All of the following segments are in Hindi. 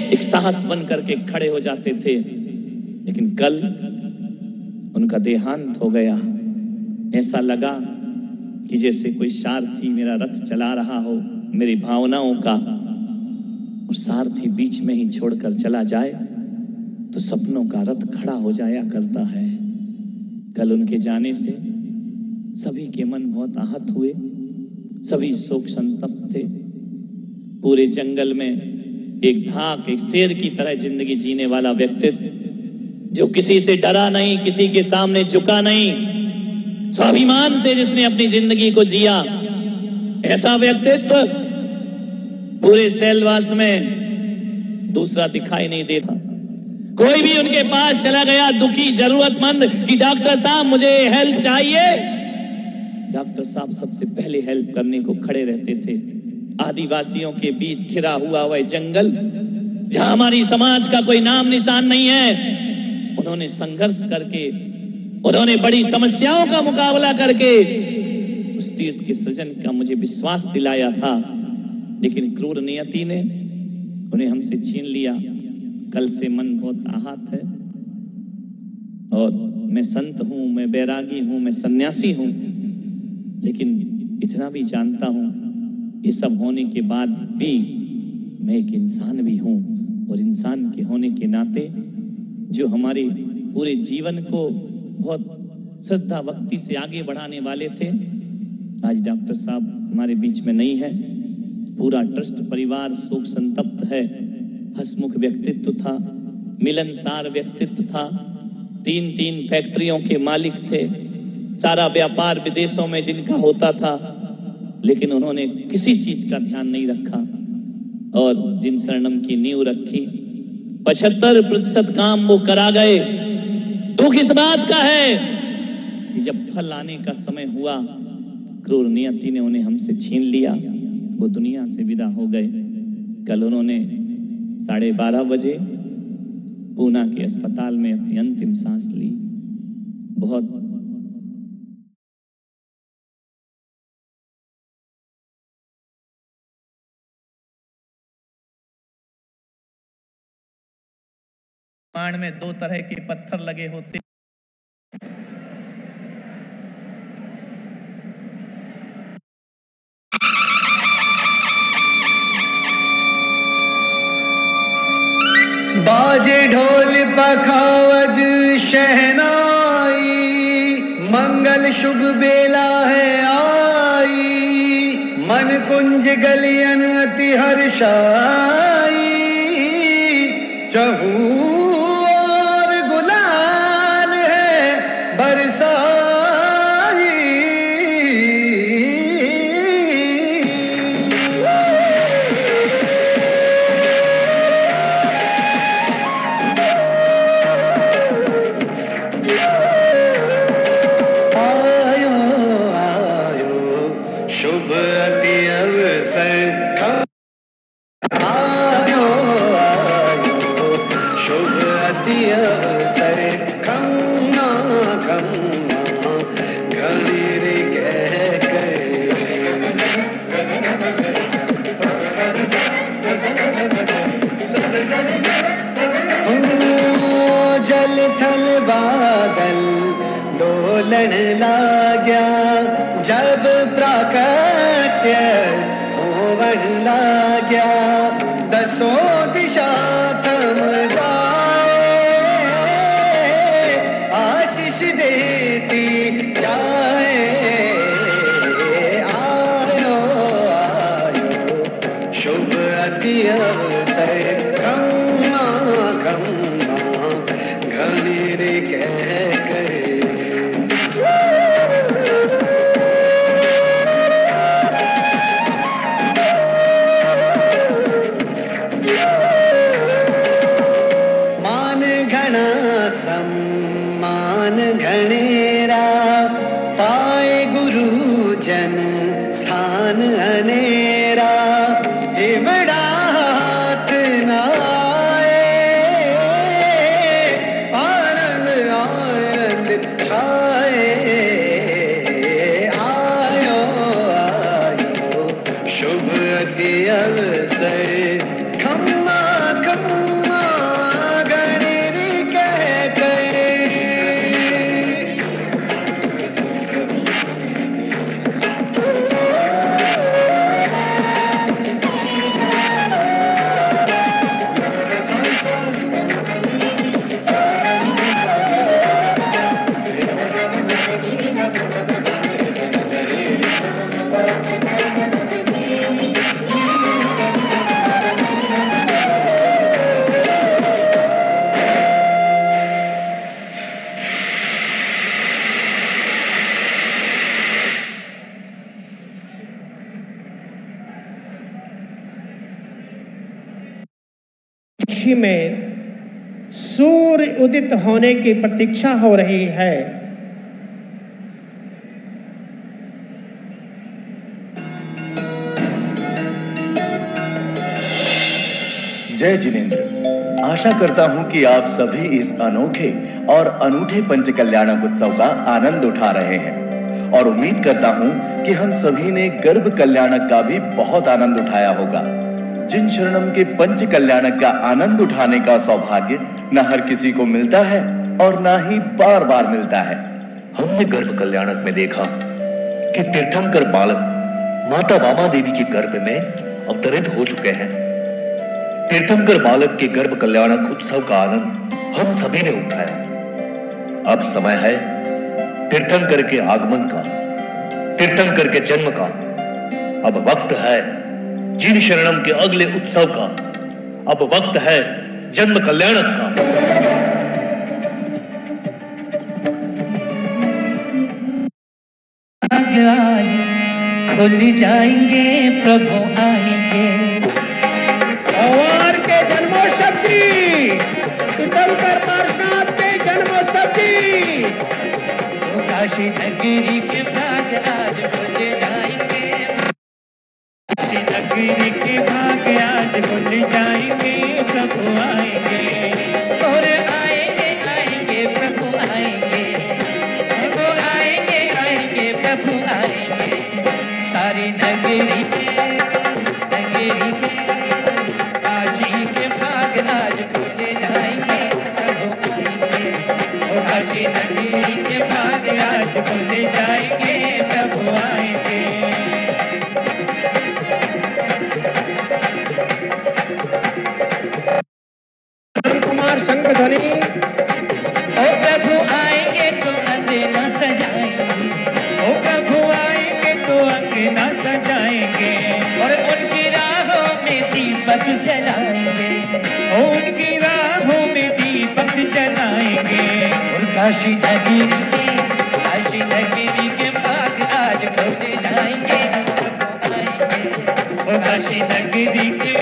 एक साहस बन करके खड़े हो जाते थे। लेकिन कल उनका देहांत हो गया। ऐसा लगा कि जैसे कोई सारथी मेरा रथ चला रहा हो मेरी भावनाओं का, और सारथी बीच में ही छोड़कर चला जाए तो सपनों का रथ खड़ा हो जाया करता है। कल उनके जाने से सभी के मन बहुत आहत हुए, सभी शोक संतप्त थे। पूरे जंगल में एक धाक, एक शेर की तरह जिंदगी जीने वाला व्यक्तित्व, जो किसी से डरा नहीं, किसी के सामने झुका नहीं, स्वाभिमान से जिसने अपनी जिंदगी को जिया, ऐसा व्यक्तित्व पूरे सेलवास में दूसरा दिखाई नहीं देता। कोई भी उनके पास चला गया दुखी, जरूरतमंद, कि डॉक्टर साहब मुझे हेल्प चाहिए, डॉक्टर साहब सबसे पहले हेल्प करने को खड़े रहते थे। आदिवासियों के बीच घिरा हुआ वह जंगल, जहां हमारी समाज का कोई नाम निशान नहीं है, उन्होंने संघर्ष करके, उन्होंने बड़ी समस्याओं का मुकाबला करके उस तीर्थ के सृजन का मुझे विश्वास दिलाया था। लेकिन क्रूर नियति ने उन्हें हमसे छीन लिया। कल से मन बहुत आहत है, और मैं संत हूं, मैं बैरागी हूं, मैं सन्यासी हूं, लेकिन इतना भी जानता हूं ये सब होने के बाद भी मैं एक इंसान भी हूं, और इंसान के होने के नाते जो हमारे पूरे जीवन को बहुत श्रद्धा भक्ति से आगे बढ़ाने वाले थे, आज डॉक्टर साहब हमारे बीच में नहीं है। पूरा ट्रस्ट परिवार शोक संतप्त है। हसमुख व्यक्तित्व था, मिलनसार व्यक्तित्व था, 3 फैक्ट्रियों के मालिक थे, सारा व्यापार विदेशों में जिनका होता था, लेकिन उन्होंने किसी चीज का ध्यान नहीं रखा, और जिन शरणम की नींव रखी 75% काम वो करा गए। दुख इस बात का है कि जब फल आने का समय हुआ, क्रूर नियति ने उन्हें हमसे छीन लिया, वो दुनिया से विदा हो गए। कल उन्होंने 12:30 बजे पूना के अस्पताल में अपनी अंतिम सांस ली। बहुत पाण में 2 तरह के पत्थर लगे होते, बाजे ढोल पखावज शहनाई, मंगल शुभ बेला है आई, मन कुंज गलियन अति हर्षाई, चहू और गुलाल है बरसाई। शुभ अति अवसर आयो आयो, शुभ अति अवसर खम्मा खम्मा घड़ी कह जल थल बादल डोलन लाग्या, जब प्राकट्य होवन लाग्या, दसों दिशा थम जाए, आशीष देती जाए। आयो आयो शुभ अति अवसर खम्मा खम्मा घड़ी कह कर। सम्मान घनेरा पाए गुरु जन स्थान अनेरा, हिमड़ा हाथ न आए आनंद आए खुशी में सूर्य उदित होने की प्रतीक्षा हो रही है। जय जिनेंद्र, आशा करता हूं कि आप सभी इस अनोखे और अनूठे पंच कल्याणक उत्सव का आनंद उठा रहे हैं और उम्मीद करता हूं कि हम सभी ने गर्भ कल्याणक का भी बहुत आनंद उठाया होगा। जिन शरणम के पंच कल्याणक का आनंद उठाने का सौभाग्य न हर किसी को मिलता है और ना ही बार बार मिलता है। हमने गर्भ कल्याणक में देखा कि तीर्थंकर बालक माता वामा देवी के गर्भ में अवतरित हो चुके हैं। तीर्थंकर बालक के गर्भ कल्याणक उत्सव का आनंद हम सभी ने उठाया। अब समय है तीर्थंकर के आगमन का, तीर्थंकर के जन्म का। अब वक्त है जिन शरणम के अगले उत्सव का। अब वक्त है जन्म कल्याणक का। आज खुल जाएंगे, प्रभु आएंगे। भगवान के जन्मोत्सव की, तीर्थंकर पार्षद के जन्मोत्सव की। काशी नगरी के भाग आज खुल जाएंगे, काशी नगरी के भाग आज खुल जाएंगे, प्रभु आएंगे। और आएंगे आएंगे प्रभु आएंगे, प्रभु आएंगे आएंगे प्रभु आएंगे। सारी नगरी के काशी के भाग आज खुल जाएंगे, प्रभु आएंगे। और काशी नगरी के भाग आज खुल जाएंगे, प्रभु आएंगे। कुमार संग ध्वनि। ओ प्रभु आएंगे तो अंगना सजाएंगे, ओ प्रभु आएंगे तो अंगना सजाएंगे। और उनकी राहों में दीपक जलाएंगे, ओ उनकी राहों में दीपक जलाएंगे। और काशी नगरी के भाग आज खुल जाएंगे, प्रभु आएंगे। और काशी नगरी के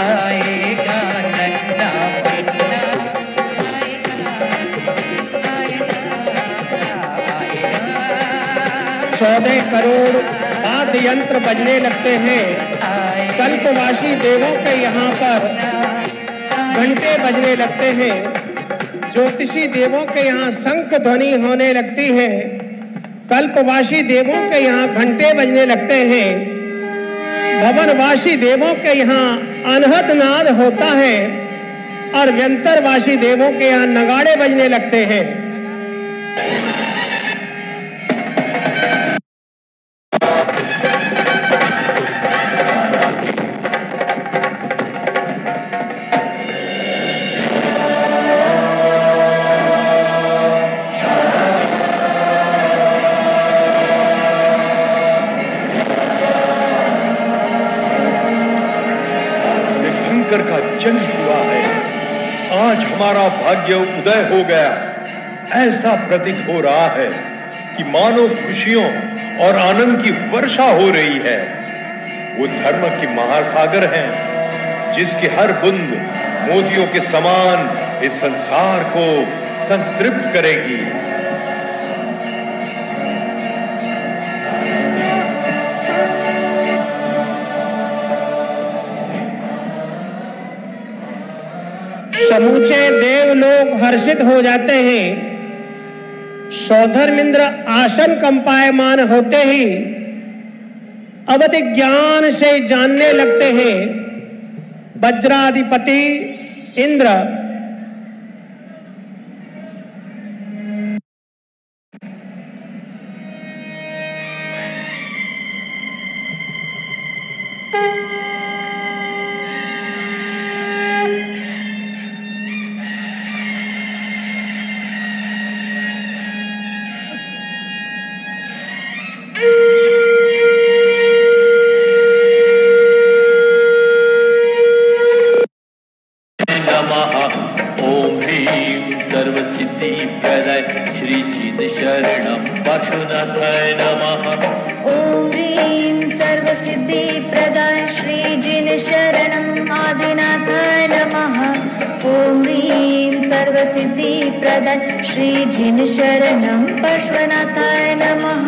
आएगा नन्ना पन्ना, आएगा 14 करोड़ वाद्य यंत्र बजने लगते हैं। कल्पवासी देवों के यहाँ पर घंटे बजने लगते हैं। ज्योतिषी देवों के यहाँ शंख ध्वनि होने लगती है। कल्पवासी देवों के यहाँ घंटे बजने लगते हैं। भवनवासी देवों के यहाँ अनहद नाद होता है और व्यंतरवासी देवों के यहाँ नगाड़े बजने लगते हैं। का जन्म हुआ है। आज हमारा भाग्य उदय हो गया। ऐसा प्रतीत हो रहा है कि मानो खुशियों और आनंद की वर्षा हो रही है। वो धर्म के महासागर हैं, जिसकी हर बूंद मोतियों के समान इस संसार को संतृप्त करेगी। समूचे देव लोग हर्षित हो जाते हैं। सौधर्मिंद्र आसन कंपायमान होते ही अवधि ज्ञान से जानने लगते हैं। वज्राधिपति इंद्र सर्वसिद्धि प्रदाय श्री जिन शरणं पार्श्वनाथाय नमः। ओम ह्रीं सर्वसिद्धि प्रदाय श्री जिन शरणं आदिनाथाय नमः। ओम ह्रीं सर्वसिद्धि प्रदाय श्री जिन शरणं पार्श्वनाथाय नमः।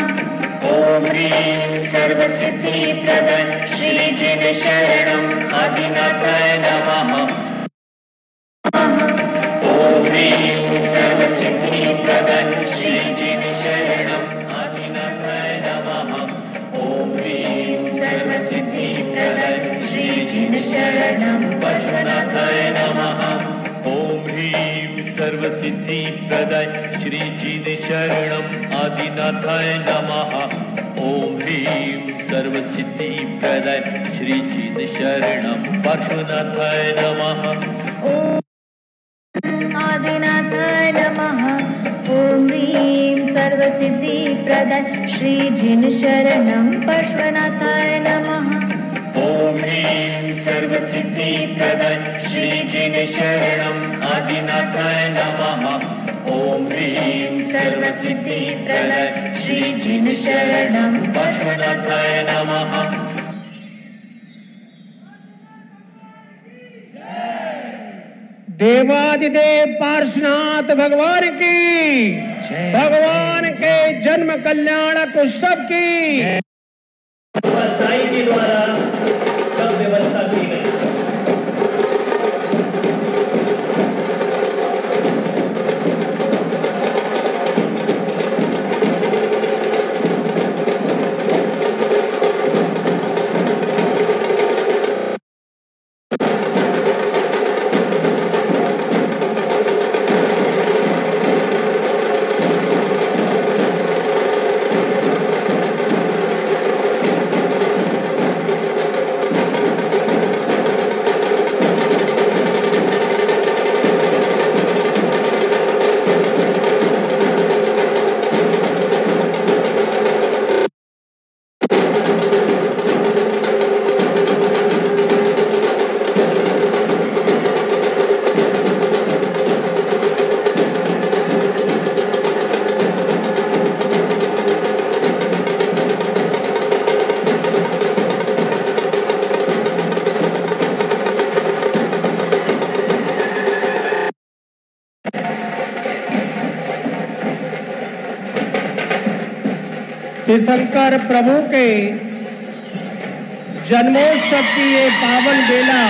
ओम ह्रीं सर्वसिद्धि प्रदाय श्री जिन शरणं आदिनाथाय नमः। ओम ह्रीं सर्वसिद्धि प्रदाय श्री जिन शरणं आदिनाथाय नमः। ओम ह्रीं सर्वसिद्धि प्रदाय श्री जिन शरणं पार्श्वनाथाय नमः। ओम ह्रीं सर्वसिद्धि प्रदाय श्री जिन शरणं आदिनाथाय नमः। ओम ह्रीं सर्वसिद्धि प्रदाय श्री जिन शरणं पार्श्वनाथाय नमः। आदिनाथाय नमः। ओम ह्रीं सर्वसिद्धि प्रदाय श्री जिन शरणं पार्श्वनाथाय नमः। ओम ह्रीं सर्वसिद्धि प्रदाय श्री जिन शरणं आदिनाथाय नमः। ओम ह्रीं सर्वसिद्धि प्रदाय श्री जिन शरणं पार्श्वनाथाय नमः। देवादिदेव पार्श्वनाथ भगवान की, भगवान के जन्म कल्याणक उत्सव की दाई के द्वारा सब व्यवस्था की गई। तीर्थंकर प्रभु के जन्मोत्सव की ये पावन बेला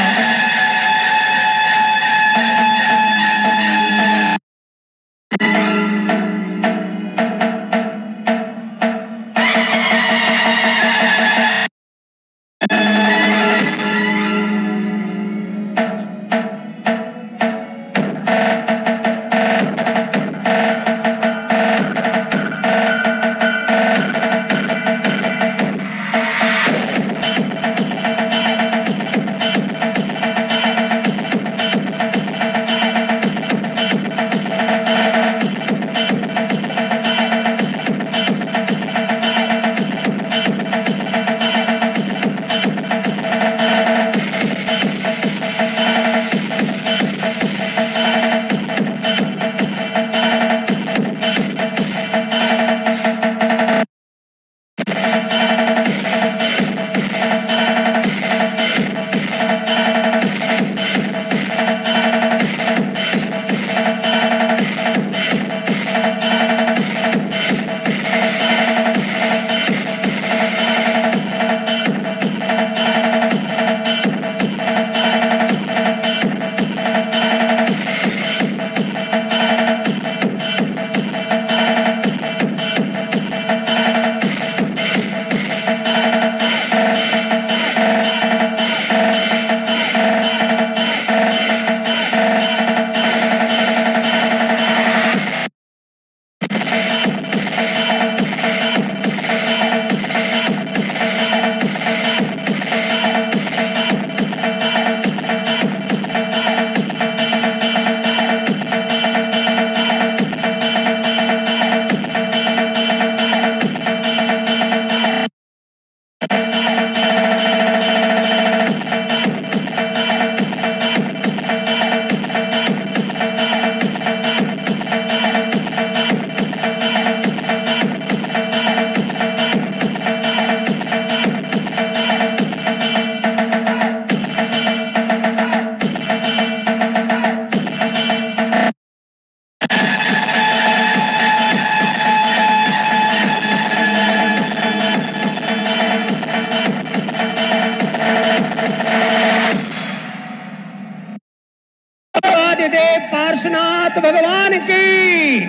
गोरक्षनाथ भगवान की,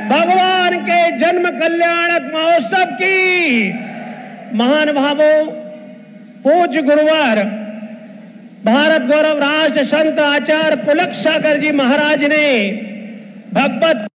भगवान के जन्म कल्याणक महोत्सव की। महान भावों, पूज्य गुरुवर भारत गौरव राष्ट्र संत आचार्य पुलक सागर जी महाराज ने भगवत